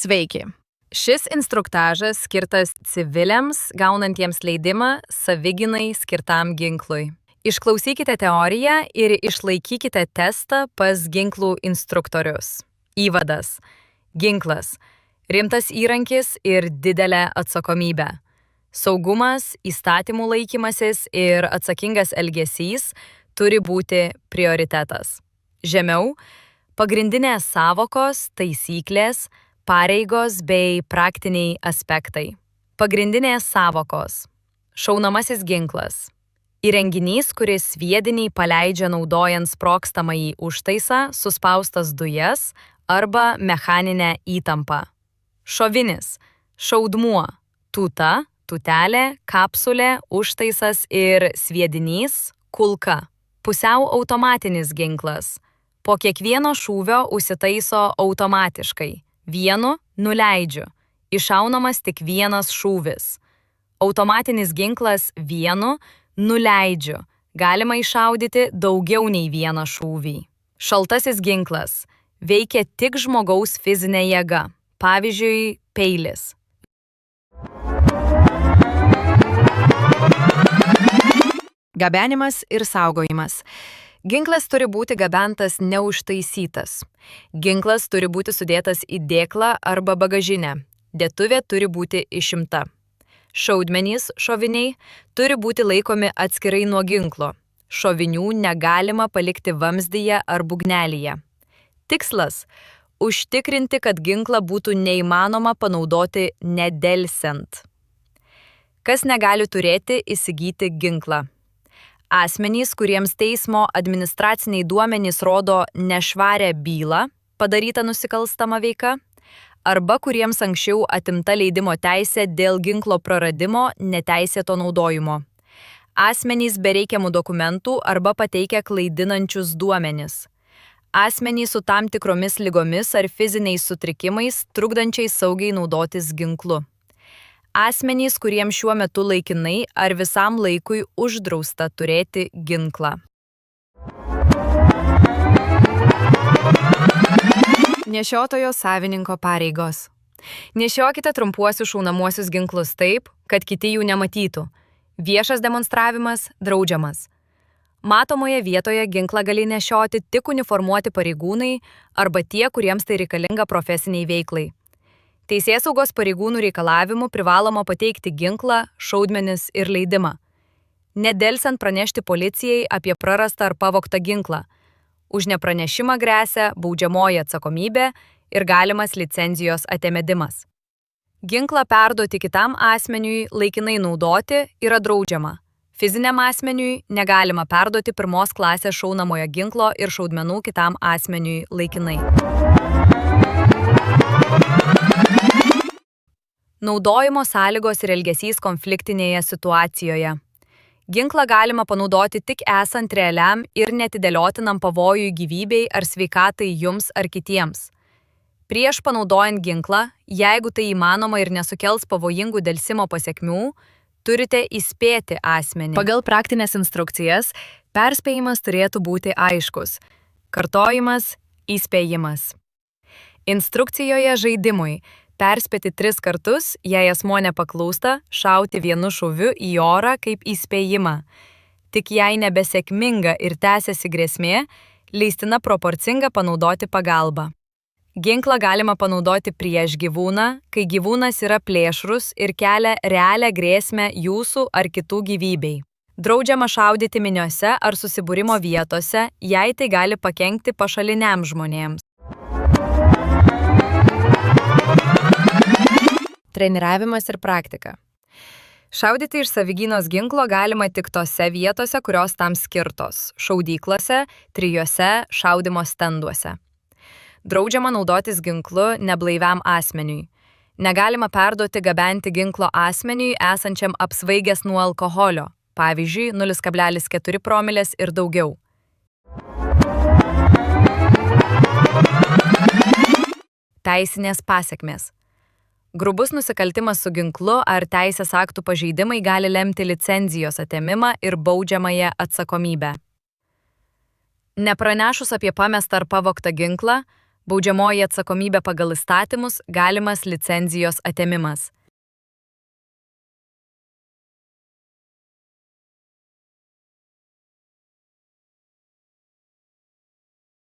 Sveiki. Šis instruktažas skirtas civiliams, gaunantiems leidimą savigynai skirtam ginklui. Išklausykite teoriją ir išlaikykite testą pas ginklų instruktorius. Įvadas. Ginklas. Rimtas įrankis ir didelė atsakomybė. Saugumas, įstatymų laikymasis ir atsakingas elgesys turi būti prioritetas. Žemiau – pagrindinės savokos, taisyklės, pareigos bei praktiniai aspektai. Pagrindinės savokos. Šaunamasis ginklas. Įrenginys, kuris sviedinį paleidžia naudojant sprogstamąjį užtaisą, suspaustas dujas arba mechaninę įtampą. Šovinis. Šaudmuo. Tūta, tūtelė, kapsulė, užtaisas ir sviedinys, kulka. Pusiau automatinis ginklas. Po kiekvieno šūvio užsitaiso automatiškai. Vienu nuleidžiu. Iššaunamas tik vienas šūvis. Automatinis ginklas vienu nuleidžiu. Galima iššaudyti daugiau nei vieną šūvį. Šaltasis ginklas. Veikia tik žmogaus fizinė jėga. Pavyzdžiui, peilis. Gabenimas ir saugojimas. Ginklas turi būti gabentas neužtaisytas. Ginklas turi būti sudėtas į dėklą arba bagažinę. Dėtuvė turi būti išimta. Šaudmenys, šoviniai, turi būti laikomi atskirai nuo ginklo. Šovinių negalima palikti vamzdyje ar būgnelyje. Tikslas – užtikrinti, kad ginklą būtų neįmanoma panaudoti nedelsiant. Kas negali turėti įsigyti ginklą? Asmenys, kuriems teismo administraciniai duomenys rodo nešvarę bylą, padarytą nusikalstama veika, arba kuriems anksčiau atimta leidimo teisė dėl ginklo praradimo neteisėto naudojimo. Asmenys be reikiamų dokumentų arba pateikia klaidinančius duomenis. Asmenys su tam tikromis ligomis ar fiziniais sutrikimais, trukdančiais saugiai naudotis ginklu. Asmenys, kuriems šiuo metu laikinai ar visam laikui uždrausta turėti ginklą. Nešiotojo savininko pareigos. Nešiokite trumpuosius šaunamuosius ginklus taip, kad kiti jų nematytų. Viešas demonstravimas draudžiamas. Matomoje vietoje ginklą gali nešioti tik uniformuoti pareigūnai arba tie, kuriems tai reikalinga profesiniai veiklai. Teisėsaugos pareigūnų reikalavimų privaloma pateikti ginklą, šaudmenis ir leidimą. Nedelsiant pranešti policijai apie prarastą ar pavogtą ginklą. Už nepranešimą gresia baudžiamoji atsakomybė ir galimas licenzijos atėmedimas. Ginklą perduoti kitam asmeniui laikinai naudoti yra draudžiama. Fiziniam asmeniui negalima perduoti pirmos klasės šaunamojo ginklo ir šaudmenų kitam asmeniui laikinai. Naudojimo sąlygos ir elgesys konfliktinėje situacijoje. Ginklą galima panaudoti tik esant realiam ir neatidėliotinam pavojui gyvybei ar sveikatai jums ar kitiems. Prieš panaudojant ginklą, jeigu tai įmanoma ir nesukels pavojingų delsimo pasekmių, turite įspėti asmenį. Pagal praktinės instrukcijas, perspėjimas turėtų būti aiškus. Kartojimas, įspėjimas. Instrukcijoje žaidimui. Perspėti 3 kartus, jei asmuo nepaklūsta, šauti vienu šūviu į orą kaip įspėjimą. Tik jei nebesėkminga ir tęsiasi grėsmė, leistina proporcinga panaudoti pagalbą. Ginklą galima panaudoti prieš gyvūną, kai gyvūnas yra plėšrus ir kelia realią grėsmę jūsų ar kitų gyvybei. Draudžiama šaudyti miniose ar susibūrimo vietose, jei tai gali pakenkti pašaliniams žmonėms. Treniravimas ir praktika. Šaudyti iš savigynos ginklo galima tik tose vietose, kurios tam skirtos – šaudyklose, 3 šaudymo stenduose. Draudžiama naudotis ginklu neblaiviam asmeniui. Negalima perduoti gabenti ginklo asmeniui esančiam apsvaigęs nuo alkoholio, pavyzdžiui, 0,4 promilės ir daugiau. Teisinės pasekmės. Grubus nusikaltimas su ginklu ar teisės aktų pažeidimai gali lemti licenzijos atėmimą ir baudžiamąją atsakomybę. Nepranešus apie pamestą ar pavogtą ginklą, Baudžiamoji atsakomybė pagal įstatymus, galimas licenzijos atėmimas.